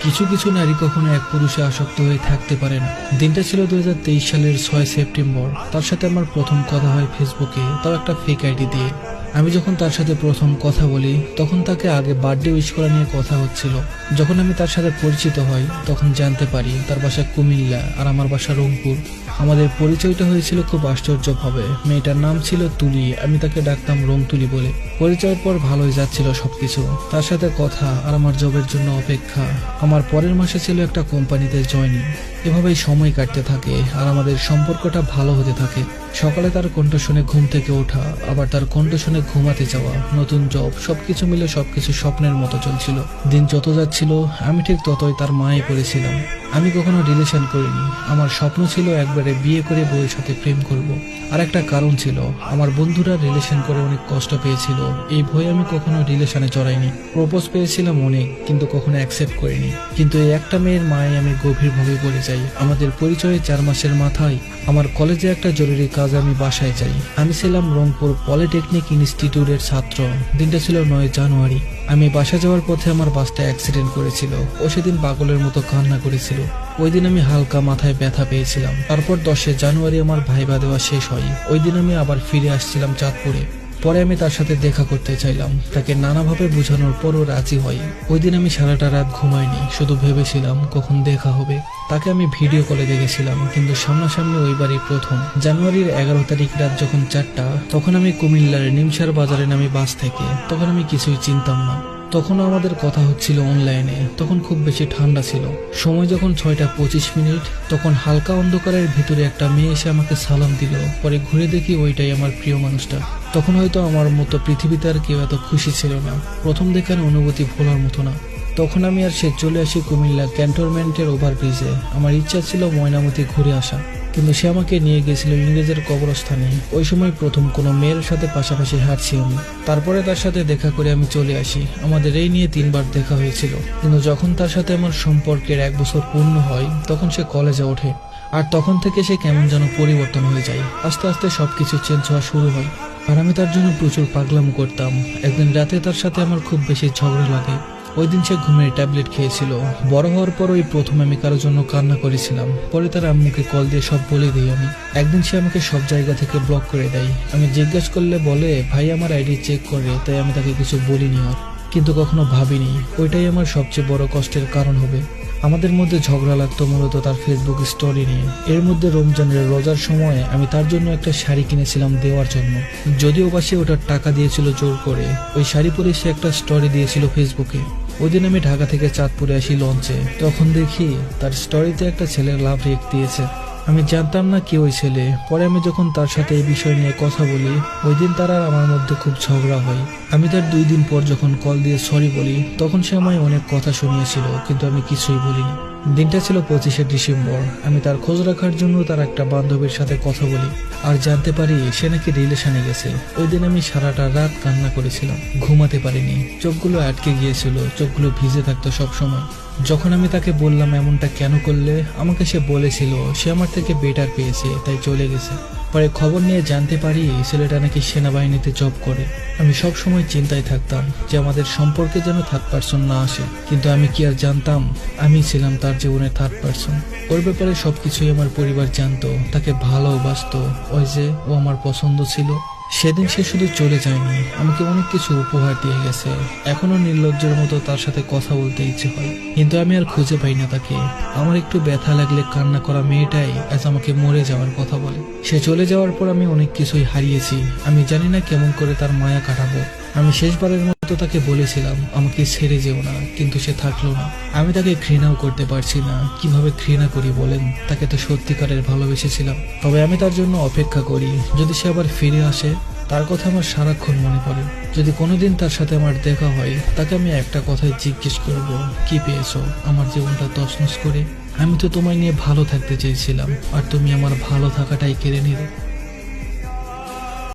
কিছু কিছু নারী কখনো এক পুরুষে আসক্ত হয়ে থাকতে পারে না। দিনটা ছিল 2023 সালের 6 সেপ্টেম্বর। তার সাথে আমার প্রথম কথা হয় ফেসবুকে, তাও একটা ফেক আইডি দিয়ে। আমি যখন তার সাথে প্রথম কথা বলি তখন তাকে আগে বার্থডে উইশ করা নিয়ে কথা হচ্ছিল। যখন আমি তার সাথে পরিচিত হই তখন জানতে পারি তার বাসা কুমিল্লা আর আমার বাসা রংপুর। আমাদের পরিচয়টা হয়েছিল খুব আশ্চর্যভাবে। মেয়েটার নাম ছিল তুলি, আমি তাকে ডাকতাম রং তুলি বলে। পরিচয়ের পর ভালোই যাচ্ছিল সবকিছু, তার সাথে কথা আর আমার জবের জন্য অপেক্ষা। আমার পরের মাসে ছিল একটা কোম্পানিতে জয়েনিং। এভাবেই সময় কাটতে থাকে আর আমাদের সম্পর্কটা ভালো হতে থাকে। সকালে তার কণ্ঠ শুনে ঘুম থেকে ওঠা, আবার তার কণ্ঠ শুনে ঘুমাতে যাওয়া, নতুন জব, সবকিছু মিলে সবকিছু স্বপ্নের মতো চলছিল। দিন যত যাচ্ছিল আমি ঠিক ততই তার মায়ে পড়েছিলাম। আমি কখনো রিলেশন করিনি। আমার স্বপ্ন ছিল একবারে বিয়ে করে বউয়ের সাথে প্রেম করব। আর একটা কারণ ছিল, আমার বন্ধুরা রিলেশন করে অনেক কষ্ট পেয়েছিল, এই ভয়ে আমি কখনো রিলেশনে জড়াইনি। প্রপোজ পেয়েছিলাম অনেক, কিন্তু কখনো অ্যাকসেপ্ট করিনি। কিন্তু এই একটা মেয়ের মায়ে আমি গভীরভাবে পড়ে যাই। আমাদের পরিচয়ে 4 মাসের মাথায় আমার কলেজে একটা জরুরি কাজ, আমি বাসায় যাই। আমি ছিলাম রংপুর পলিটেকনিক ইনস্টিটিউটের ছাত্র। দিনটা ছিল 9 জানুয়ারি। আমি বাসা যাওয়ার পথে আমার বাসটা অ্যাক্সিডেন্ট করেছিল। ও সেদিন পাগলের মতো কান্না করেছিল। ওই দিন আমি হালকা মাথায় ব্যথা পেয়েছিলাম। তারপর 10 জানুয়ারি আমার ভাইবা দেওয়া শেষ হয়। ওই দিন আমি আবার ফিরে আসছিলাম চাঁদপুরে। পরে আমি তার সাথে দেখা করতে চাইলাম, তাকে নানাভাবে বোঝানোর পরও রাজি হয়। ওই দিন আমি সারাটা রাত ঘুমাইনি, শুধু ভেবেছিলাম কখন দেখা হবে। তাকে আমি ভিডিও কলে দেখেছিলাম, কিন্তু সামনাসামনি ওইবারই প্রথম। জানুয়ারির 11 তারিখ রাত যখন 4টা, তখন আমি কুমিল্লার নিমসার বাজারে নামি বাস থেকে। তখন আমি কিছুই চিনতাম না। তখনও আমাদের কথা হচ্ছিল অনলাইনে। তখন খুব বেশি ঠান্ডা ছিল। সময় যখন 6:25, তখন হালকা অন্ধকারের ভিতরে একটা মেয়ে এসে আমাকে সালাম দিল। পরে ঘুরে দেখি ওইটাই আমার প্রিয় মানুষটা। তখন হয়তো আমার মতো পৃথিবীতে আর কেউ এত খুশি ছিল না। প্রথম দেখার অনুভূতি ভোলার মতো না। তখন আমি আর সে চলে আসি কুমিল্লা ক্যান্টনমেন্টের ওভারব্রিজে। আমার ইচ্ছা ছিল ময়নামতি ঘুরে আসা, কিন্তু সে আমাকে নিয়ে গেছিল ইংরেজের কবরস্থানে। ওই সময় প্রথম কোনো মেয়ের সাথে পাশাপাশি হাঁটছি আমি। তারপরে তার সাথে দেখা করে আমি চলে আসি। আমাদের এই নিয়ে 3 বার দেখা হয়েছিল, কিন্তু যখন তার সাথে আমার সম্পর্কের 1 বছর পূর্ণ হয় তখন সে কলেজে ওঠে। আর তখন থেকে সে কেমন যেন পরিবর্তন হয়ে যায়। আস্তে আস্তে সবকিছু চেঞ্জ হওয়া শুরু হয়। আর আমি তার জন্য প্রচুর পাগলাম করতাম। একদিন রাতে তার সাথে আমার খুব বেশি ঝগড়া লাগে। ওই দিন সে ঘুমের ট্যাবলেট খেয়েছিল। বড় হওয়ার পর ওই প্রথম আমি কারোর জন্য কান্না করেছিলাম। পরে তার আম্মুকে কল দিয়ে সব বলে দিই আমি। একদিন সে আমাকে সব জায়গা থেকে ব্লক করে দেয়। আমি জিজ্ঞেস করলে বলে ভাই আমার আইডি চেক করে, তাই আমি তাকে কিছু বলিনি। আর কিন্তু কখনো ভাবিনি ওইটাই আমার সবচেয়ে বড় কষ্টের কারণ হবে। আমাদের মধ্যে ঝগড়া লাগতো মূলত তার ফেসবুক স্টোরি নিয়ে। এর মধ্যে রমজানের রোজার সময় আমি তার জন্য একটা শাড়ি কিনেছিলাম দেওয়ার জন্য, যদিও বা সে ওটার টাকা দিয়েছিল জোর করে। ওই শাড়ি পরে সে একটা স্টোরি দিয়েছিল ফেসবুকে। ওই দিন আমি ঢাকা থেকে চাঁদপুরে আসি লঞ্চে। তখন দেখি তার স্টোরিতে একটা ছেলের লাভ রিয়েক্ট দিয়েছে। আমি জানতাম না কি ওই ছেলে। পরে আমি যখন তার সাথে এই বিষয় নিয়ে কথা বলি, ওই দিন তার আর আমার মধ্যে খুব ঝগড়া হয়। আমি তার 2 দিন পর যখন কল দিয়ে সরি বলি, তখন সে আমায় অনেক কথা শুনিয়েছিল, কিন্তু আমি কিছুই বলিনি। দিনটা ছিল 25 ডিসেম্বর। আমি তার খোঁজ রাখার জন্য তার একটা বান্ধবীর সাথে কথা বলি আর জানতে পারি সে নাকি রিলেশনে গেছে। ওই দিন আমি সারাটা রাত কান্না করেছিলাম, ঘুমাতে পারিনি। চোখগুলো আটকে গিয়েছিল, চোখগুলো ভিজে থাকতো সব সময়। যখন আমি তাকে বললাম এমনটা কেন করলে, আমাকে সে বলেছিল সে আমার থেকে বেটার পেয়েছে, তাই চলে গেছে। পরে খবর নিয়ে জানতে পারি ছেলেটা নাকি সেনাবাহিনীতে জব করে। আমি সব সময় চিন্তায় থাকতাম যে আমাদের সম্পর্কে যেন থার্ড পার্সন না আসে, কিন্তু আমি কি আর জানতাম আমি ছিলাম তার জীবনের থার্ড পার্সন। ওর ব্যাপারে সবকিছুই আমার পরিবার জানতো। তাকে ভালোবাসতো, ওই যে ও আমার পছন্দ ছিল। সেদিন সে শুধু চলে যায়নি, আমাকে অনেক কিছু উপহার দিয়ে গেছে। এখনো নির্লজ্জের মতো তার সাথে কথা বলতে ইচ্ছে হয়, কিন্তু আমি আর খুঁজে পাই না তাকে। আমার একটু ব্যথা লাগলে কান্না করা মেয়েটাই আজ আমাকে মরে যাওয়ার কথা বলে। সে চলে যাওয়ার পর আমি অনেক কিছুই হারিয়েছি। আমি জানি না কেমন করে তার মায়া কাটাবো। আমি শেষবারের মতো তাকে বলেছিলাম আমাকে ছেড়ে যেও না, কিন্তু সে থাকলো না। আমি তাকে ঘৃণাও করতে পারছি না। কিভাবে ঘৃণা করি বলেন? তাকে তো সত্যিকারের ভালোবেসেছিলাম। তবে আমি তার জন্য অপেক্ষা করি, যদি সে আবার ফিরে আসে। তার কথা আমার সারাক্ষণ মনে পড়ে। যদি কোনোদিন তার সাথে আমার দেখা হয়, তাকে আমি একটা কথাই জিজ্ঞেস করব, কি পেয়েছো আমার জীবনটা তছনছ করে? আমি তো তোমায় নিয়ে ভালো থাকতে চেয়েছিলাম, আর তুমি আমার ভালো থাকাটাই কেড়ে নিলে।